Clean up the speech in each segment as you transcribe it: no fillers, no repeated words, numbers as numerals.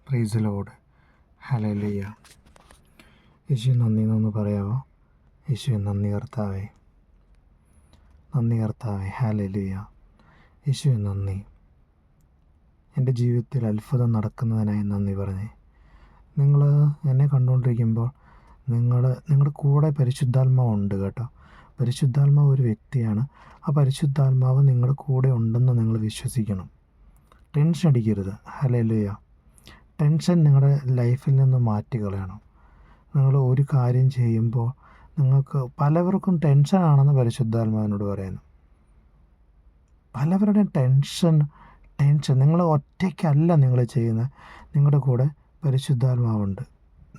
Price the Lord. Hallelujah. യേശുവേ നന്ദി എന്നൊന്ന് പറയാമോ? യേശുവേ നന്ദി കർത്താവേ, നന്ദി കർത്താവേ. ഹല്ലേലൂയ. യേശുവേ നന്ദി. എൻ്റെ ജീവിതത്തിൽ അത്ഭുതം നടക്കുന്നതിനായി നന്ദി പറഞ്ഞേ. നിങ്ങൾ എന്നെ കണ്ടുകൊണ്ടിരിക്കുമ്പോൾ നിങ്ങളുടെ കൂടെ പരിശുദ്ധാത്മാവ് ഉണ്ട് കേട്ടോ. പരിശുദ്ധാത്മാവ് ഒരു വ്യക്തിയാണ്. ആ പരിശുദ്ധാത്മാവ് നിങ്ങളുടെ കൂടെ ഉണ്ടെന്ന് നിങ്ങൾ വിശ്വസിക്കണം. ടെൻഷൻ അടിക്കരുത്. ഹല്ലേലൂയ. ടെൻഷൻ നിങ്ങളുടെ ലൈഫിൽ നിന്ന് മാറ്റി കളയണം. നിങ്ങൾ ഒരു കാര്യം ചെയ്യുമ്പോൾ നിങ്ങൾക്ക് പലവർക്കും ടെൻഷനാണെന്ന് പരിശുദ്ധാത്മാവിനോട് പറയുന്നു. പലവരുടെയും ടെൻഷൻ നിങ്ങൾ ഒറ്റയ്ക്കല്ല നിങ്ങൾ ചെയ്യുന്നത്. നിങ്ങളുടെ കൂടെ പരിശുദ്ധാത്മാവുണ്ട്.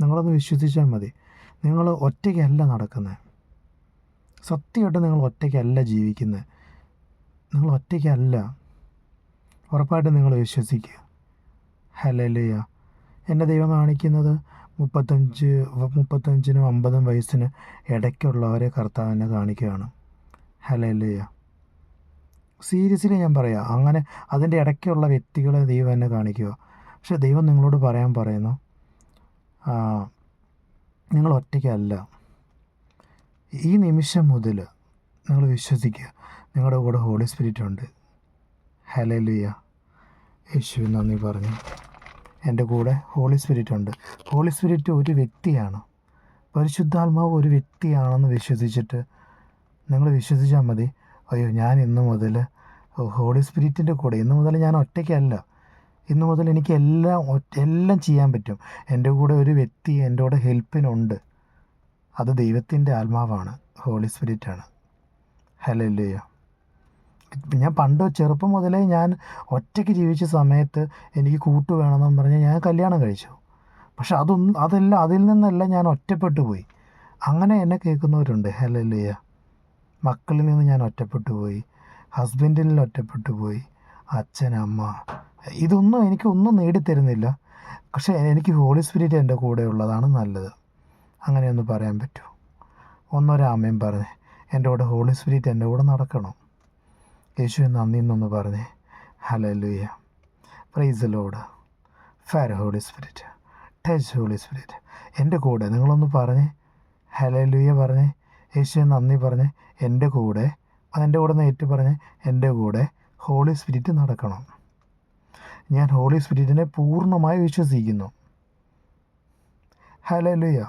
നിങ്ങളൊന്ന് വിശ്വസിച്ചാൽ മതി. നിങ്ങൾ ഒറ്റയ്ക്കല്ല നടക്കുന്നത്. സത്യമായിട്ട് നിങ്ങൾ ഒറ്റയ്ക്കല്ല ജീവിക്കുന്നത്. നിങ്ങൾ ഒറ്റയ്ക്കല്ല. ഉറപ്പായിട്ടും നിങ്ങൾ വിശ്വസിക്കുക. ഹല്ലേലൂയ. എൻ്റെ ദൈവം കാണിക്കുന്നത് 35-നും 50 വയസ്സിന് ഇടയ്ക്കുള്ളവരെ കർത്താവിനെ കാണിക്കുകയാണ്. ഹല്ലേലൂയ. സീരിയസ്ലി ഞാൻ പറയാം, അങ്ങനെ അതിൻ്റെ ഇടയ്ക്കുള്ള വ്യക്തികളെ ദൈവം എന്നെ കാണിക്കുക. പക്ഷേ ദൈവം നിങ്ങളോട് പറയുന്നു, നിങ്ങൾ ഒറ്റയ്ക്കല്ല. ഈ നിമിഷം മുതൽ നിങ്ങൾ വിശ്വസിക്കുക, നിങ്ങളുടെ കൂടെ ഹോളി സ്പിരിറ്റ് ഉണ്ട്. ഹല്ലേലൂയ. യേശുവേ നന്ദി പറഞ്ഞു. എൻ്റെ കൂടെ ഹോളി സ്പിരിറ്റ് ഉണ്ട്. ഹോളി സ്പിരിറ്റ് ഒരു വ്യക്തിയാണ്. പരിശുദ്ധാത്മാവ് ഒരു വ്യക്തിയാണെന്ന് വിശ്വസിച്ചിട്ട് നിങ്ങൾ വിശ്വസിച്ചാൽ മതി. അയ്യോ, ഞാൻ ഇന്ന് മുതൽ ഹോളി സ്പിരിറ്റിൻ്റെ കൂടെ, ഇന്ന് മുതൽ ഞാൻ ഒറ്റയ്ക്കല്ല. ഇന്ന് മുതൽ എനിക്ക് എല്ലാം ചെയ്യാൻ പറ്റും. എൻ്റെ കൂടെ ഒരു വ്യക്തി എൻ്റെ കൂടെ ഹെൽപ്പിനുണ്ട്. അത് ദൈവത്തിൻ്റെ ആത്മാവാണ്, ഹോളി സ്പിരിറ്റാണ്. ഹല്ലേലൂയ. ഞാൻ പണ്ട് ചെറുപ്പം മുതലേ ഞാൻ ഒറ്റയ്ക്ക് ജീവിച്ച സമയത്ത് എനിക്ക് കൂട്ട് വേണമെന്ന് പറഞ്ഞ് ഞാൻ കല്യാണം കഴിച്ചു. പക്ഷെ അതിൽ നിന്നെല്ലാം ഞാൻ ഒറ്റപ്പെട്ടു പോയി. അങ്ങനെ എന്നെ കേൾക്കുന്നവരുണ്ട്. ഹല്ലേലൂയ. മക്കളിൽ നിന്ന് ഞാൻ ഒറ്റപ്പെട്ടു പോയി, ഹസ്ബൻഡിൽ നിന്ന് ഒറ്റപ്പെട്ടു പോയി, അച്ഛൻ അമ്മ ഇതൊന്നും എനിക്കൊന്നും നേടിത്തരുന്നില്ല. പക്ഷേ എനിക്ക് ഹോളി സ്പിരിറ്റ് എൻ്റെ കൂടെ ഉള്ളതാണ് നല്ലത്. അങ്ങനെയൊന്ന് പറയാൻ പറ്റുമോ? ഒന്നൊരാമയും പറഞ്ഞേ. എൻ്റെ കൂടെ ഹോളി സ്പിരിറ്റ് എൻ്റെ കൂടെ നടക്കണം. യേശുവേ നന്ദി എന്നൊന്ന് പറഞ്ഞേ. Hallelujah. Praise the Lord. Fire Holy spirit, touch holy spirit എൻ്റെ കൂടെ. നിങ്ങളൊന്ന് പറഞ്ഞേ. ഹല്ലേലൂയ പറഞ്ഞേ. യേശുവേ നന്ദി പറഞ്ഞേ. എൻ്റെ കൂടെ, അതെൻ്റെ കൂടെ നേരിട്ട് പറഞ്ഞേ. എൻ്റെ കൂടെ ഹോളി സ്പിരിറ്റ് നടക്കണം. ഞാൻ ഹോളി സ്പിരിറ്റിനെ പൂർണ്ണമായി വിശ്വസിക്കുന്നു. ഹല്ലേലൂയ.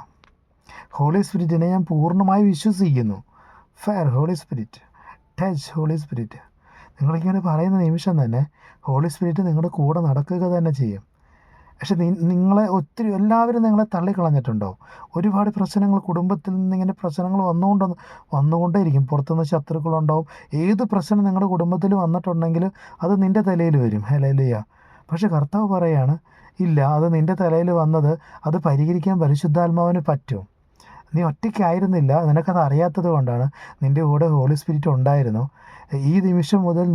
ഹോളി സ്പിരിറ്റിനെ ഞാൻ പൂർണ്ണമായി വിശ്വസിക്കുന്നു. Fire Holy spirit, touch holy Spirit. നിങ്ങളിങ്ങനെ പറയുന്ന നിമിഷം തന്നെ ഹോളി സ്പിരിറ്റ് നിങ്ങളുടെ കൂടെ നടക്കുക തന്നെ ചെയ്യും. പക്ഷെ എല്ലാവരും നിങ്ങളെ തള്ളിക്കളഞ്ഞിട്ടുണ്ടാവും. ഒരുപാട് പ്രശ്നങ്ങൾ, കുടുംബത്തിൽ നിന്നിങ്ങനെ പ്രശ്നങ്ങൾ വന്നുകൊണ്ടേയിരിക്കും. പുറത്തുനിന്ന് ശത്രുക്കളുണ്ടാവും. ഏത് പ്രശ്നം നിങ്ങളുടെ കുടുംബത്തിൽ വന്നിട്ടുണ്ടെങ്കിൽ അത് നിൻ്റെ തലയിൽ വരും. ഹല്ലേലൂയ. പക്ഷെ കർത്താവ് പറയാണ്, ഇല്ല, അത് നിൻ്റെ തലയിൽ വന്നത് അത് പരിഹരിക്കാൻ പരിശുദ്ധാത്മാവിന് പറ്റും. നീ ഒറ്റയ്ക്കായിരുന്നില്ല. നിനക്കത് അറിയാത്തത് കൊണ്ടാണ്. നിൻ്റെ കൂടെ ഹോളി സ്പിരിറ്റ് ഉണ്ടായിരുന്നു. ഈ നിമിഷം മുതൽ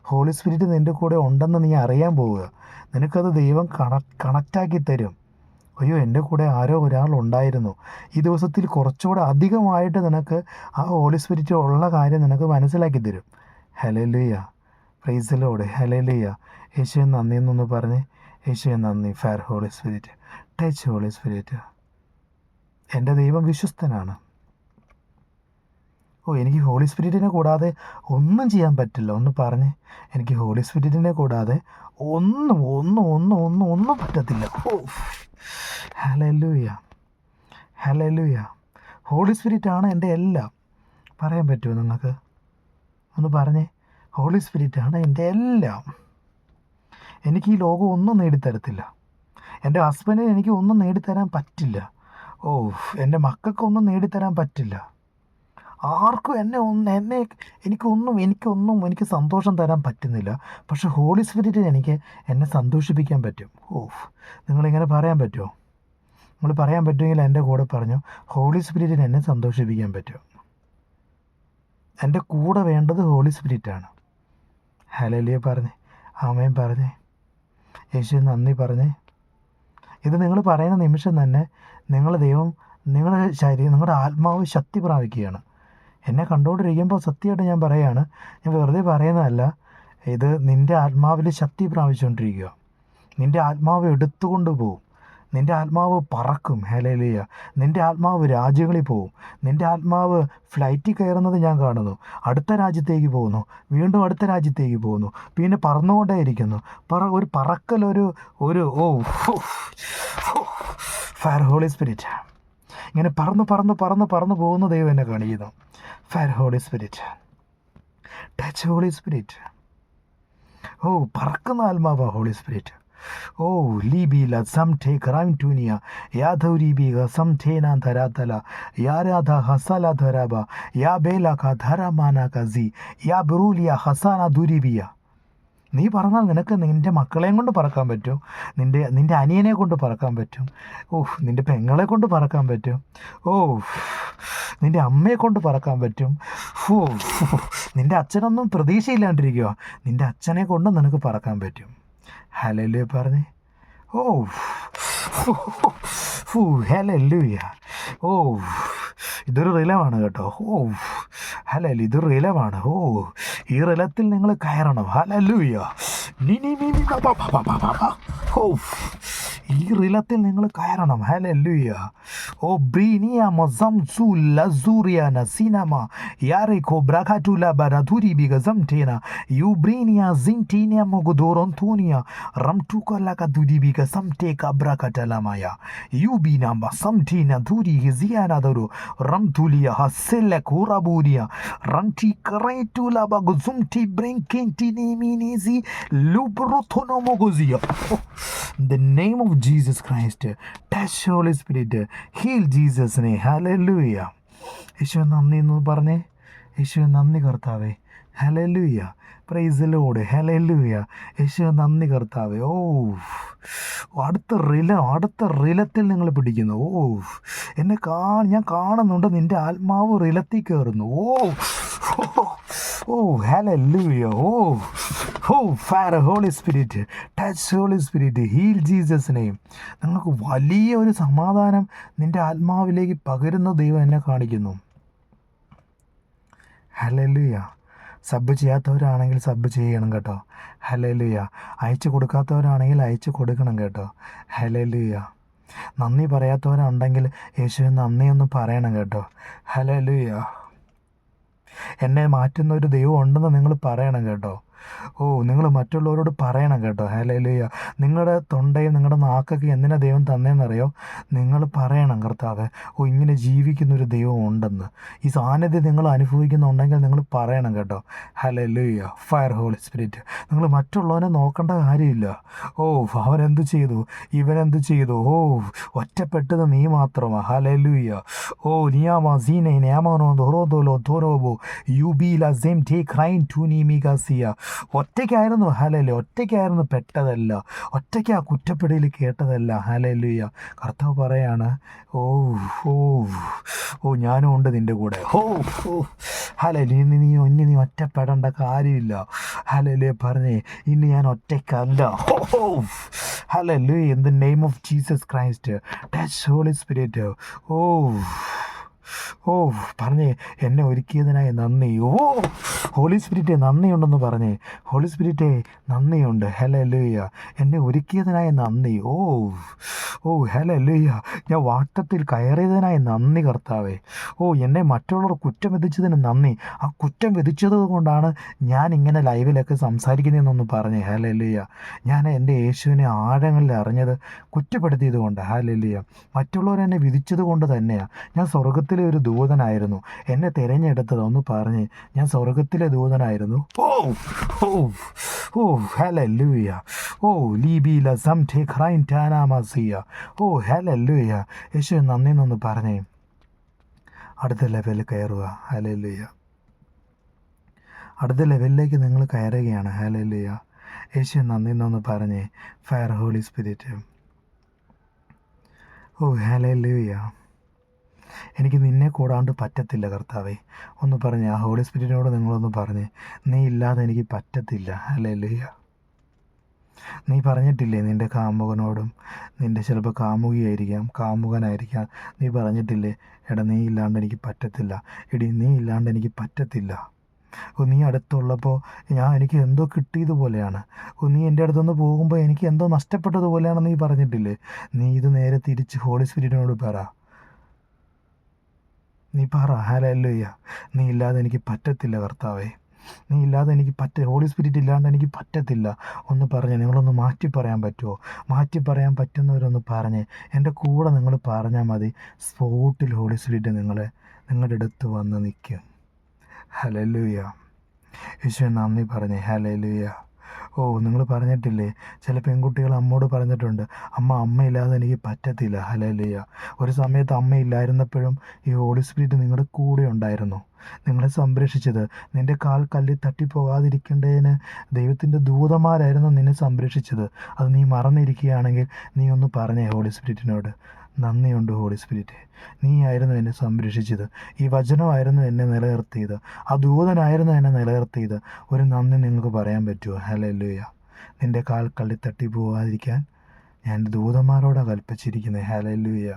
ഹോളി സ്പിരിറ്റ് നിൻ്റെ കൂടെ ഉണ്ടെന്ന് നീ അറിയാൻ പോവുക. നിനക്കത് ദൈവം കണക്റ്റാക്കി തരും. അയ്യോ, എൻ്റെ കൂടെ ആരോ ഒരാൾ ഉണ്ടായിരുന്നു. ഈ ദിവസത്തിൽ കുറച്ചുകൂടെ അധികമായിട്ട് നിനക്ക് ആ ഹോളി സ്പിരിറ്റ് ഉള്ള കാര്യം നിനക്ക് മനസ്സിലാക്കി തരും. Hallelujah. Praise the Lord. Hallelujah. യേശുവേ നന്ദി എന്നൊന്ന് പറഞ്ഞേ. യേശുവേ നന്ദി. Fire Holy spirit, touch holy spirit. എൻ്റെ ദൈവം വിശ്വസ്തനാണ്. എനിക്ക് ഹോളി സ്പിരിറ്റിനെ കൂടാതെ ഒന്നും ചെയ്യാൻ പറ്റില്ല. ഒന്ന് പറഞ്ഞേ. എനിക്ക് ഹോളി സ്പിരിറ്റിനെ കൂടാതെ ഒന്നും പറ്റത്തില്ല. ഹല്ലേലൂയ. ഹല്ലേലൂയ. ഹോളി സ്പിരിറ്റാണ് എൻ്റെ എല്ലാം. പറയാൻ പറ്റുമോ നിങ്ങൾക്ക്? ഒന്ന് പറഞ്ഞേ. ഹോളി സ്പിരിറ്റാണ് എൻ്റെ എല്ലാം. എനിക്ക് ഈ ലോകം ഒന്നും നേടിത്തരത്തില്ല. എൻ്റെ ഹസ്ബൻഡിന് എനിക്ക് ഒന്നും നേടിത്തരാൻ പറ്റില്ല. എൻ്റെ നേടിത്തരാൻ പറ്റില്ല. ആർക്കും എനിക്ക് സന്തോഷം തരാൻ പറ്റുന്നില്ല. പക്ഷെ ഹോളി സ്പിരിറ്റിന് എന്നെ സന്തോഷിപ്പിക്കാൻ പറ്റും. നിങ്ങളിങ്ങനെ പറയാൻ പറ്റുമോ? നിങ്ങൾ പറയാൻ പറ്റുമെങ്കിൽ എൻ്റെ കൂടെ പറഞ്ഞു. ഹോളി സ്പിരിറ്റിന് എന്നെ സന്തോഷിപ്പിക്കാൻ പറ്റും. എൻ്റെ കൂടെ വേണ്ടത് ഹോളി സ്പിരിറ്റാണ്. ഹല്ലേലൂയ പറഞ്ഞേ. ആമേൻ പറഞ്ഞേ. യേശുവേ നന്ദി പറഞ്ഞേ. ഇത് നിങ്ങൾ പറയുന്ന നിമിഷം തന്നെ നിങ്ങളുടെ ശരീരം, നിങ്ങളുടെ ആത്മാവ് ശക്തി പ്രാപിക്കുകയാണ്. എന്നെ കണ്ടുകൊണ്ടിരിക്കുമ്പോൾ സത്യമായിട്ട് ഞാൻ പറയുകയാണ്, ഞാൻ വെറുതെ പറയുന്നതല്ല. ഇത് നിൻ്റെ ആത്മാവിൽ ശക്തി പ്രാപിച്ചുകൊണ്ടിരിക്കുക. നിൻ്റെ ആത്മാവ് എടുത്തുകൊണ്ട് പോവും. നിൻ്റെ ആത്മാവ് പറക്കും. ഹല്ലേലൂയ. നിൻ്റെ ആത്മാവ് രാജ്യങ്ങളിൽ പോവും. നിൻ്റെ ആത്മാവ് ഫ്ലൈറ്റിൽ കയറുന്നത് ഞാൻ കാണുന്നു. അടുത്ത രാജ്യത്തേക്ക് പോകുന്നു, വീണ്ടും അടുത്ത രാജ്യത്തേക്ക് പോകുന്നു, പിന്നെ പറന്നുകൊണ്ടേ ഇരിക്കുന്നു. ഒരു പറക്കൽ, ഒരു ഫയർ ഹോളി സ്പിരിറ്റ് ഇങ്ങനെ പറന്ന് പോകുന്ന ദൈവം എന്നെ കാണിക്കുന്നു. Fire holy spirit, touch holy Spirit. പറക്കുന്ന ആത്മാവാ ഹോളി സ്പിരിറ്റ്. ലീബില സംഠേ ക്രൈംറ്റൂനിയ യാദൗരീബിക സംഠേന ധരാതല യാരാധ ഹസല ധരാബ യാ ബേലക ധരമാന കസി യാ ബറൂലിയ ഹസാന ദുരിബിയ. നീ പറഞ്ഞാൽ നിനക്ക് നിൻ്റെ മക്കളെയും കൊണ്ട് പറക്കാൻ പറ്റും, നിൻ്റെ അനിയനെ കൊണ്ട് പറക്കാൻ പറ്റും, നിൻ്റെ പെങ്ങളെ കൊണ്ട് പറക്കാൻ പറ്റും, നിൻ്റെ അമ്മയെ കൊണ്ട് പറക്കാൻ പറ്റും. നിൻ്റെ അച്ഛനൊന്നും പ്രതീക്ഷയില്ലാണ്ടിരിക്കുക, നിൻ്റെ അച്ഛനെ കൊണ്ട് നിനക്ക് പറക്കാൻ പറ്റും. ഹല്ലേലൂയ പറഞ്ഞേ. ഹല്ലേലൂയ. ഇതൊരു റിലമാണ് കേട്ടോ. ഹല്ലേലൂയ, ഇതൊരു റിലമാണ്. ഈ റിലത്തിൽ നിങ്ങൾ കയറണം. ഹല്ലേലൂയ. ഈ റിലത്തിൽ നിങ്ങൾ കയറണം. ഹല്ലേലൂയ. ബ്രീനിയ മസംസു ലസൂറിയാന സിനമ യാരികോ ബ്രഖാറ്റുല ബരധുരി ബിഗസംതേന യുബ്രീനിയ സിൻതീനിയ മഗദോറോന്തോനിയ റംതുകലക ദുരിബിക സംതേക ബ്രഖാറ്റലമായ യുബിന സംതീന ദുരി ഹിസിയാനദരു റംതുലിയ ഹസല ഖുറബൂരിയ റംതി കറൈറ്റുല ബഗസുംതി ബ്രിൻകെന്തിനിമിനിസി ലുബ്രോത്തോനോമോഗോസിയ. In the name of Jesus Christ, touch Holy Spirit, heal Jesus name. Hallelujah. യേശുവേ നന്ദി എന്ന് പറഞ്ഞേ. യേശുവേ നന്ദി കർത്താവേ. Hallelujah. Praise the Lord. Hallelujah. യേശുവേ നന്ദി കർത്താവേ. അടുത്ത റിലത്തിൽ നിങ്ങൾ പിടിക്കുന്നു. ഞാൻ കാണുന്നുണ്ട് നിൻ്റെ ആത്മാവ് റിലത്തിൽ കയറുന്നു. Hallelujah. Fire holy spirit, touch holy Spirit, heal Jesus name. നിങ്ങൾക്ക് വലിയ ഒരു സമാധാനം നിൻ്റെ ആത്മാവിലേക്ക് പകരുന്ന ദൈവം എന്നെ കാണിക്കുന്നു. ഹല്ലേലൂയ. സബ് ചെയ്യാത്തവരാണെങ്കിൽ സബ് ചെയ്യണം കേട്ടോ. ഹല്ലേലൂയ. അയച്ചു കൊടുക്കാത്തവരാണെങ്കിൽ അയച്ചു കൊടുക്കണം കേട്ടോ. ഹല്ലേലൂയ. നന്ദി പറയാത്തവരുണ്ടെങ്കിൽ യേശുവേ നന്ദിയൊന്ന് പറയണം കേട്ടോ. ഹല്ലേലൂയ. എന്നെ മാറ്റുന്ന ഒരു ദൈവം ഉണ്ടെന്ന് നിങ്ങൾ പറയണം കേട്ടോ. നിങ്ങൾ മറ്റുള്ളവരോട് പറയണം കേട്ടോ. ഹല്ലേലൂയ. നിങ്ങളുടെ തൊണ്ടയും നിങ്ങളുടെ നാക്കൊക്കെ എന്തിനാ ദൈവം തന്നേന്നറിയോ? നിങ്ങൾ പറയണം കർത്താവ്, ഇങ്ങനെ ജീവിക്കുന്നൊരു ദൈവം ഉണ്ടെന്ന്. ഈ സാന്നിധ്യം നിങ്ങൾ അനുഭവിക്കുന്നുണ്ടെങ്കിൽ നിങ്ങൾ പറയണം കേട്ടോ. ഹല്ലേലൂയ. Fire holy Spirit. നിങ്ങൾ മറ്റുള്ളവനെ നോക്കേണ്ട കാര്യമില്ല. അവനെന്ത് ചെയ്തു, ഇവനെന്ത് ചെയ്തു, ഒറ്റപ്പെട്ടത് നീ മാത്രമാ. ഹല്ലേലൂയ. നിയാമ സീനെ നിയാമനോ ദോറോദോലോ ദോരോബോ യുബീല സെം ടേ ക്രൈൻ ടൂനിമിഗസിയ. ഒറ്റയ്ക്കായിരുന്നു. ഹല്ലേലൂയ. ഒറ്റയ്ക്കായിരുന്നു പെട്ടതല്ല, ഒറ്റയ്ക്ക് ആ കുറ്റപ്പെടയിൽ കേട്ടതല്ല. ഹല്ലേലൂയ. കർത്താവ് പറയാണ്, ഞാനും ഉണ്ട് നിൻ്റെ കൂടെ. ഹല്ലേലൂയ. നീ ഒറ്റപ്പെടേണ്ട കാര്യമില്ല. ഹല്ലേലൂയ. പറഞ്ഞേ, ഇനി ഞാൻ ഒറ്റയ്ക്കല്ല. Hallelujah. In the name of Jesus Christ, touch holy Spirit. പറഞ്ഞേ, എന്നെ ഒരുക്കിയതിനായി നന്ദി. ഹോളി സ്പിരിറ്റെ നന്ദിയുണ്ടെന്ന് പറഞ്ഞേ. ഹോളി സ്പിരിറ്റെ നന്ദിയുണ്ട്. ഹല്ലേലൂയ. എന്നെ ഒരുക്കിയതിനായി നന്ദി. ഹല്ലേലൂയ. ഞാൻ വാട്ടത്തിൽ കയറിയതിനായി നന്ദി കർത്താവേ. എന്നെ മറ്റുള്ളവർ കുറ്റം വിധിച്ചതിന് നന്ദി. ആ കുറ്റം വിധിച്ചത് കൊണ്ടാണ് ഞാൻ ഇങ്ങനെ ലൈവിലൊക്കെ സംസാരിക്കുന്നതെന്നൊന്ന് പറഞ്ഞേ. ഹല്ലേലൂയ. ഞാൻ എൻ്റെ യേശുവിനെ ആഴങ്ങളിൽ അറിഞ്ഞത് കുറ്റപ്പെടുത്തിയത് കൊണ്ട്. ഹല്ലേലൂയ. മറ്റുള്ളവർ എന്നെ വിധിച്ചത് കൊണ്ട് തന്നെയാണ്. ഞാൻ സ്വർഗത്തിലെ ഒരു ദൂതനായിരുന്നു. എന്നെ തിരഞ്ഞെടുത്തത് ഒന്ന് പറഞ്ഞ്, ഞാൻ സ്വർഗത്തിലെ ദൂതനായിരുന്നു. ഹല്ലേലൂയ. ലീബില സംഠേ ക്രൈൻ ടാനാമസിയ. ഹല്ലേലൂയ. യേശു നന്ദി എന്നൊന്ന് പറഞ്ഞേ. അടുത്ത ലെവലിൽ കയറുക. ഹല്ലേലൂയ. അടുത്ത ലെവലിലേക്ക് നിങ്ങൾ കയറുകയാണ്. ഹല്ലേലൂയ. യേശു നന്ദി എന്നൊന്ന് പറഞ്ഞേ. Fire holy spirit. ഹല്ലേലൂയ. എനിക്ക് നിന്നെ കൂടാണ്ട് പറ്റത്തില്ല കർത്താവേ. ഒന്ന് പറഞ്ഞേ. ആ ഹോളി സ്പിരിറ്റിനോട് നിങ്ങളൊന്ന് പറഞ്ഞേ, നീ ഇല്ലാതെ എനിക്ക് പറ്റത്തില്ല. ഹല്ലേലൂയ. നീ പറഞ്ഞിട്ടില്ലേ നിൻ്റെ കാമുകനോടും, നിൻ്റെ ചിലപ്പോൾ കാമുകിയായിരിക്കാം, കാമുകനായിരിക്കാം, നീ പറഞ്ഞിട്ടില്ലേ, എടാ നീ ഇല്ലാണ്ട് എനിക്ക് പറ്റത്തില്ല, എടി നീ ഇല്ലാണ്ട് എനിക്ക് പറ്റത്തില്ല. നീ അടുത്തുള്ളപ്പോൾ എനിക്ക് എന്തോ കിട്ടിയതുപോലെയാണ്. നീ എൻ്റെ അടുത്തുനിന്ന് പോകുമ്പോൾ എനിക്ക് എന്തോ നഷ്ടപ്പെട്ടതുപോലെയാണെന്ന് നീ പറഞ്ഞിട്ടില്ലേ? നീ ഇത് നേരെ തിരിച്ച് ഹോളി സ്പിരിറ്റിനോട് പറ. നീ പറ, ഹല്ലേലൂയ. നീ ഇല്ലാതെ എനിക്ക് പറ്റത്തില്ല കർത്താവേ, നീ ഇല്ലാതെ എനിക്ക് ഹോളി സ്പിരിറ്റ് ഇല്ലാണ്ട് എനിക്ക് പറ്റത്തില്ല. ഒന്ന് പറഞ്ഞ് നിങ്ങളൊന്ന് മാറ്റി പറയാൻ പറ്റുമോ? മാറ്റി പറയാൻ പറ്റുന്നവരൊന്ന് പറഞ്ഞ് എൻ്റെ കൂടെ നിങ്ങൾ പറഞ്ഞാൽ മതി. സ്പോട്ടിൽ ഹോളി സ്പിരിറ്റ് നിങ്ങളുടെ അടുത്ത് വന്ന് നിൽക്കും. ഹല്ലേലൂയ. യേശുവേ നന്ദി പറഞ്ഞേ. ഹല്ലേലൂയ. നിങ്ങൾ പറഞ്ഞിട്ടില്ലേ, ചില പെൺകുട്ടികൾ അമ്മോട് പറഞ്ഞിട്ടുണ്ട്, അമ്മയില്ലാതെ എനിക്ക് പറ്റത്തില്ല. ഹല്ലേലൂയ. ഒരു സമയത്ത് അമ്മയില്ലായിരുന്നപ്പോഴും ഈ ഹോളി സ്പിരിറ്റ് നിങ്ങളുടെ കൂടെ ഉണ്ടായിരുന്നു, നിങ്ങളെ സംരക്ഷിച്ചത്. നിൻ്റെ കാൽ കല്ലിൽ തട്ടിപ്പോകാതിരിക്കേണ്ടതിന് ദൈവത്തിൻ്റെ ദൂതന്മാരായിരുന്നു നിന്നെ സംരക്ഷിച്ചത്. അത് നീ മറന്നിരിക്കുകയാണെങ്കിൽ നീ ഒന്ന് പറഞ്ഞേ ഹോളി സ്പിരിറ്റിനോട്, നന്ദിയുണ്ട് ഹോളി സ്പിരിറ്റ്, നീ ആയിരുന്നു എന്നെ സംരക്ഷിച്ചത്, ഈ വചനമായിരുന്നു എന്നെ നിലനിർത്തിയത്, ആ ദൂതനായിരുന്നു എന്നെ നിലനിർത്തിയത്. ഒരു നന്ദി നിങ്ങൾക്ക് പറയാൻ പറ്റുമോ? ഹല്ലേലൂയ. നിൻ്റെ കാൽ കല്ലിൽ തട്ടിപ്പോകാതിരിക്കാൻ ഞാൻ ദൂതന്മാരോടാണ് കൽപ്പിച്ചിരിക്കുന്നത്. ഹല്ലേലൂയ.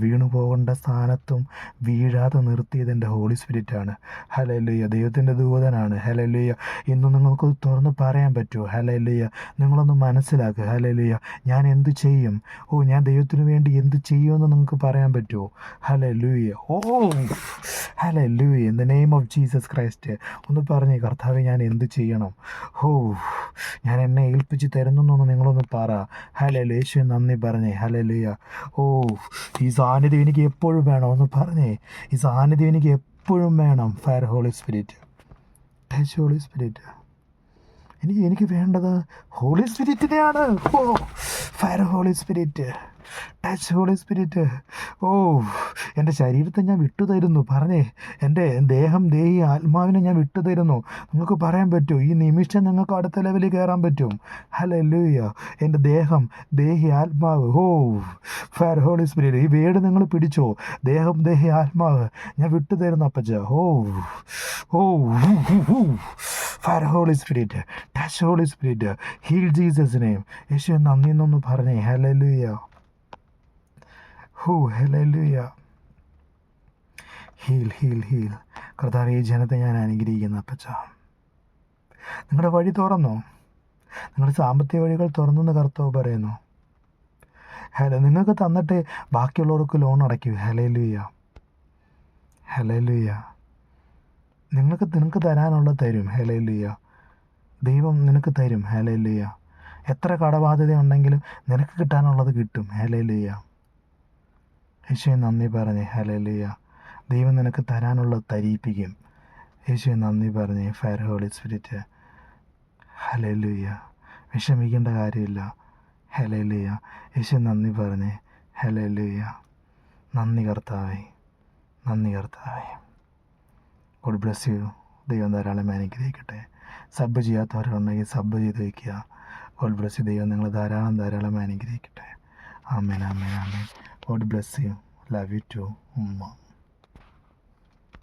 വീണു പോകേണ്ട സ്ഥാനത്തും വീഴാതെ നിർത്തിയത് എൻ്റെ ഹോളി സ്പിരിറ്റാണ്. ഹല്ലേലൂയ. ദൈവത്തിൻ്റെ ദൂതനാണ്. ഹല്ലേലൂയ. ഇന്ന് നിങ്ങൾക്ക് തുറന്ന് പറയാൻ പറ്റുമോ? ഹല്ലേലൂയ. നിങ്ങളൊന്ന് മനസ്സിലാക്കുക. ഹല്ലേലൂയ. ഞാൻ എന്ത് ചെയ്യും? ഞാൻ ദൈവത്തിന് വേണ്ടി എന്ത് ചെയ്യുമെന്ന് നിങ്ങൾക്ക് പറയാൻ പറ്റുമോ? Hallelujah. Hallelujah. In the name of Jesus Christ ഒന്ന് പറഞ്ഞേ, കർത്താവേ ഞാൻ എന്ത് ചെയ്യണം? ഞാൻ എന്നെ ഏൽപ്പിച്ച് തരുന്നൊന്ന് നിങ്ങളൊന്ന് പറ. ഹല്ലേലൂയ. യേശുവേ നന്ദി പറഞ്ഞേ. ഹല്ലേലൂയ. ഈ സാന്നിധ്യം എനിക്ക് എപ്പോഴും വേണം. ഒന്ന് പറഞ്ഞേ, ഈ സാന്നിധ്യം എനിക്ക് എപ്പോഴും വേണം. Fire holy spirit, touch holy spirit. എനിക്ക് വേണ്ടത് ഹോളി സ്പിരിറ്റിനെയാണ്. Fire holy spirit, touch holy spirit. എൻ്റെ ശരീരത്തെ ഞാൻ വിട്ടുതരുന്നു. പറഞ്ഞേ, എൻ്റെ ദേഹം, ദേഹി, ആത്മാവിനെ ഞാൻ വിട്ടുതരുന്നു. നിങ്ങൾക്ക് പറയാൻ പറ്റുമോ? ഈ നിമിഷം നിങ്ങൾക്ക് അടുത്ത ലെവലിൽ കയറാൻ പറ്റും. ഹല്ലേലൂയ. എൻ്റെ ദേഹം, ദേഹി, ആത്മാവ്. Fire holy Spirit. ഈ വേട് നിങ്ങൾ പിടിച്ചോ. ദേഹം, ദേഹി, ആത്മാവ് ഞാൻ വിട്ടുതരുന്നു അപ്പച്ച. Fire holy spirit, touch holy Spirit, heal Jesus name. യേശുവേ നന്ദി എന്നൊന്ന് പറഞ്ഞേ. ഹല്ലേലൂയ. ഹല്ലേലൂയ. ഹീൽ. കർത്താവേ, ഈ ജനത്തെ ഞാൻ അനുഗ്രഹിക്കുന്നു അപ്പച്ച. നിങ്ങളുടെ വഴി തുറന്നോ, നിങ്ങളുടെ സാമ്പത്തിക വഴികൾ തുറന്നെന്ന് കർത്താവ് പറയുന്നു. നിങ്ങൾക്ക് തന്നിട്ട് ബാക്കിയുള്ളവർക്ക് ലോൺ അടയ്ക്കൂ. ഹല്ലേലൂയ. നിങ്ങൾക്ക് തരാനുള്ളത് തരും. ഹല്ലേലൂയ. ദൈവം നിനക്ക് തരും. ഹല്ലേലൂയ. എത്ര കടബാധ്യത ഉണ്ടെങ്കിലും നിനക്ക് കിട്ടാനുള്ളത് കിട്ടും. ഹല്ലേലൂയ. യേശുവേ നന്ദി പറഞ്ഞേ. ഹല്ലേലൂയ. ദൈവം നിനക്ക് തരാനുള്ളത് തരിയിപ്പിക്കും. യേശുവേ നന്ദി പറഞ്ഞേ. Fire holy spirit. ഹല്ലേലൂയ. വിഷമിക്കേണ്ട കാര്യമില്ല. ഹല്ലേലൂയ. യേശുവേ നന്ദി പറഞ്ഞേ. ഹല്ലേലൂയ. നന്ദി കർത്താവേ. God bless you. ദൈവം ധാരാളം അനുഗ്രഹിക്കട്ടെ. സബ്ബ് ചെയ്യാത്തവരുണ്ടെങ്കിൽ സബ്ബ് ചെയ്ത് വയ്ക്കുക. God bless you. ദൈവം നിങ്ങൾ ധാരാളം അനുഗ്രഹിക്കട്ടെ. ആമേൻ. God bless you. Love you too. ഉമ്മ.